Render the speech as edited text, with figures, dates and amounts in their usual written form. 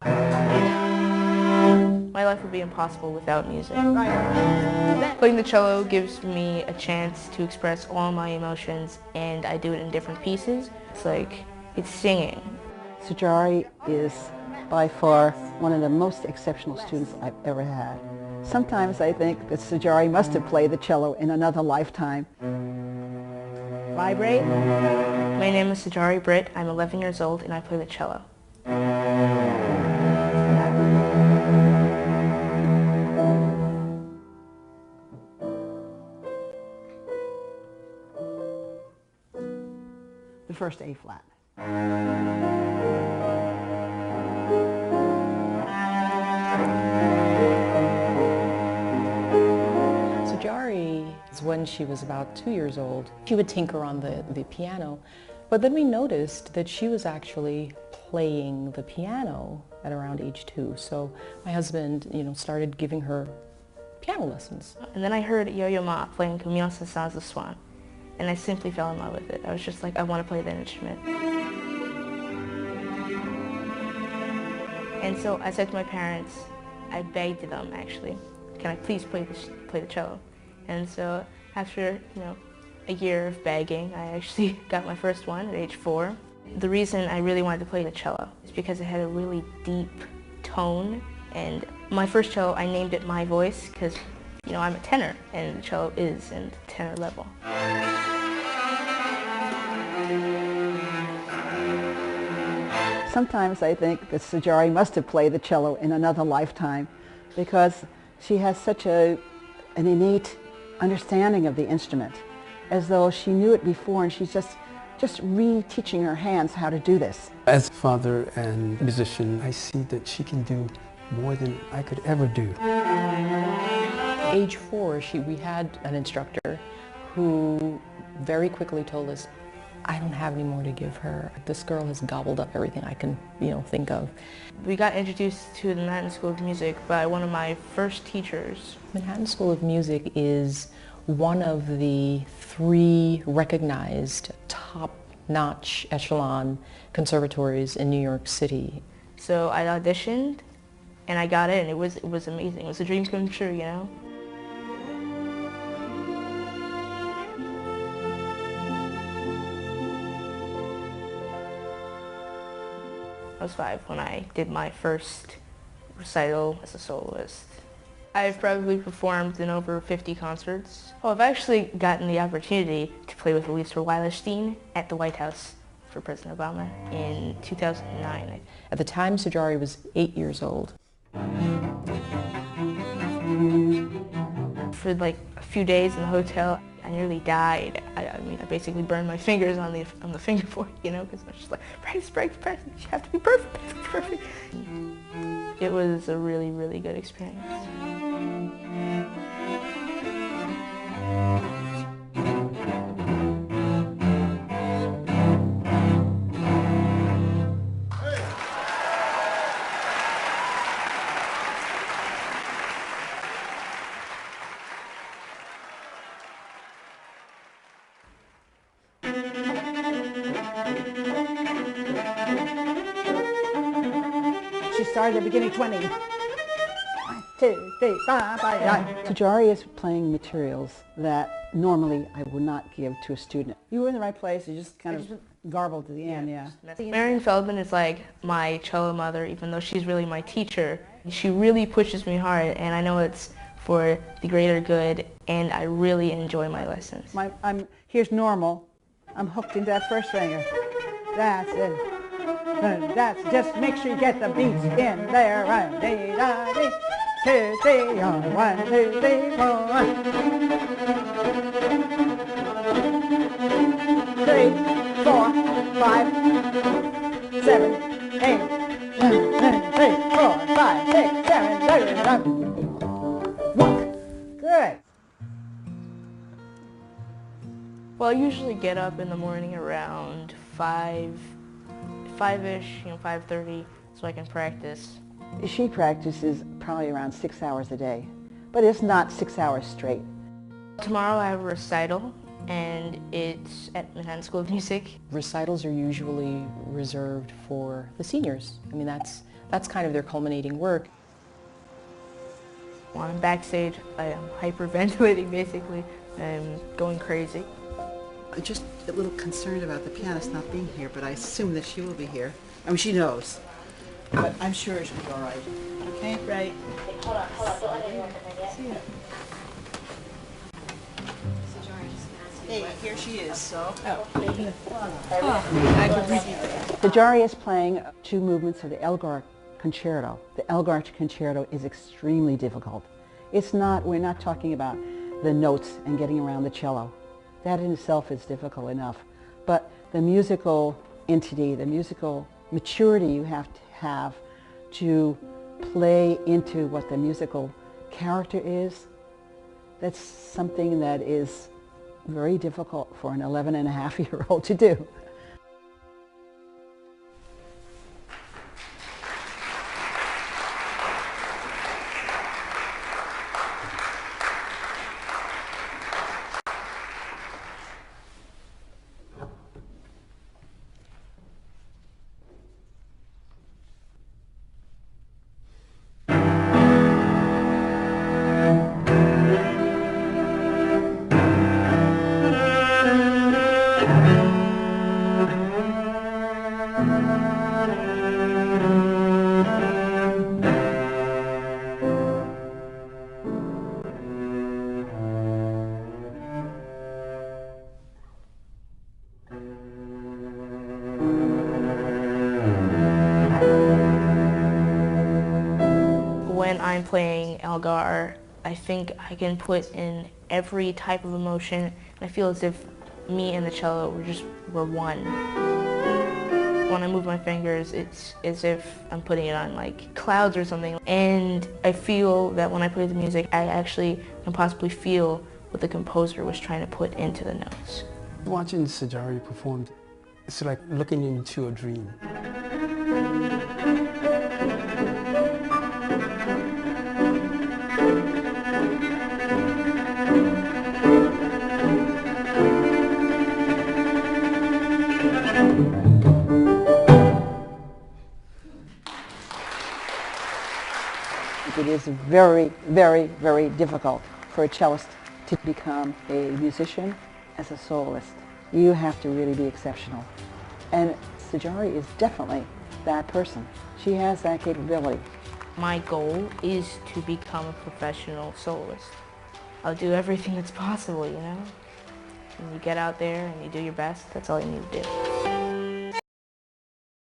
My life would be impossible without music. Playing the cello gives me a chance to express all my emotions, and I do it in different pieces. It's singing. Sajari is by far one of the most exceptional students I've ever had. Sometimes I think that Sajari must have played the cello in another lifetime. Vibrate. My name is Sajari Britt. I'm 11 years old and I play the cello. The first A flat. Sajari, when she was about 2 years old, she would tinker on the piano, but then we noticed that she was actually playing the piano at around age 2. So my husband, started giving her piano lessons. And then I heard Yo-Yo Ma playing Camille Saint-Saëns' Swan, and I simply fell in love with it. I was just like, I want to play that instrument. And so I said to my parents, I begged them actually, can I please play the cello? And so after, a year of begging, I actually got my first one at age 4. The reason I really wanted to play the cello is because it had a really deep tone, and my first cello, I named it My Voice because, I'm a tenor, and the cello is in the tenor level. Sometimes I think that Sajari must have played the cello in another lifetime because she has such an innate understanding of the instrument, as though she knew it before and she's just reteaching her hands how to do this. As a father and musician, I see that she can do more than I could ever do. Age 4, we had an instructor who very quickly told us, I don't have any more to give her. This girl has gobbled up everything I can, think of. We got introduced to the Manhattan School of Music by one of my first teachers. Manhattan School of Music is one of the 3 recognized top-notch echelon conservatories in New York City. So I auditioned and I got in. It was amazing. It was a dream come true, I was 5 when I did my first recital as a soloist. I've probably performed in over 50 concerts. I've actually gotten the opportunity to play with Lisa Weilerstein at the White House for President Obama in 2009. At the time, Sajari was 8 years old. For a few days in the hotel, I nearly died. I basically burned my fingers on the fingerboard, because I was just like, practice, you have to be perfect. It was a really, really good experience. She started at the beginning 20. 1, 2, 3, 4, 5, 6. Sajari is playing materials that normally I would not give to a student. You were in the right place, you just kind of garbled to the end, yeah. Marion Feldman is like my cello mother, even though she's really my teacher. She really pushes me hard, and I know it's for the greater good, and I really enjoy my lessons. Here's normal. I'm hooked into that first finger. That's it. That's just make sure you get the beats in there. 1, 2, 3, 1, 2, 3, 4. 3, 4, 5, 7, 8. 1, 2, 3, 4, 5, 6, 7, 1. Good. Well, I usually get up in the morning around 5-ish, 5:30, so I can practice. She practices probably around 6 hours a day, but it's not 6 hours straight. Tomorrow I have a recital, and it's at Manhattan School of Music. Recitals are usually reserved for the seniors. I mean, that's kind of their culminating work. When I'm backstage, I am hyperventilating basically. I'm going crazy. I'm just a little concerned about the pianist not being here, but I assume that she will be here. I mean, she knows, but I'm sure she'll be all right. Okay? Right. Hold on, don't let anyone come in yet. See ya. Hey, here she is, so. Sajari is playing two movements of the Elgar Concerto. The Elgar Concerto is extremely difficult. It's not, we're not talking about the notes and getting around the cello. That in itself is difficult enough. But the musical entity, the musical maturity you have to play into what the musical character is, that's something that is very difficult for an 11-and-a-half-year-old to do. When I'm playing Elgar, I think I can put in every type of emotion, and I feel as if me and the cello were one. When I move my fingers, it's as if I'm putting it on like clouds or something. And I feel that when I play the music, I actually can possibly feel what the composer was trying to put into the notes. Watching Sajari perform, it's like looking into a dream. It is very, very, very difficult for a cellist to become a musician as a soloist. You have to really be exceptional. And Sajari is definitely that person. She has that capability. My goal is to become a professional soloist. I'll do everything that's possible, you know? When you get out there and you do your best, that's all you need to do.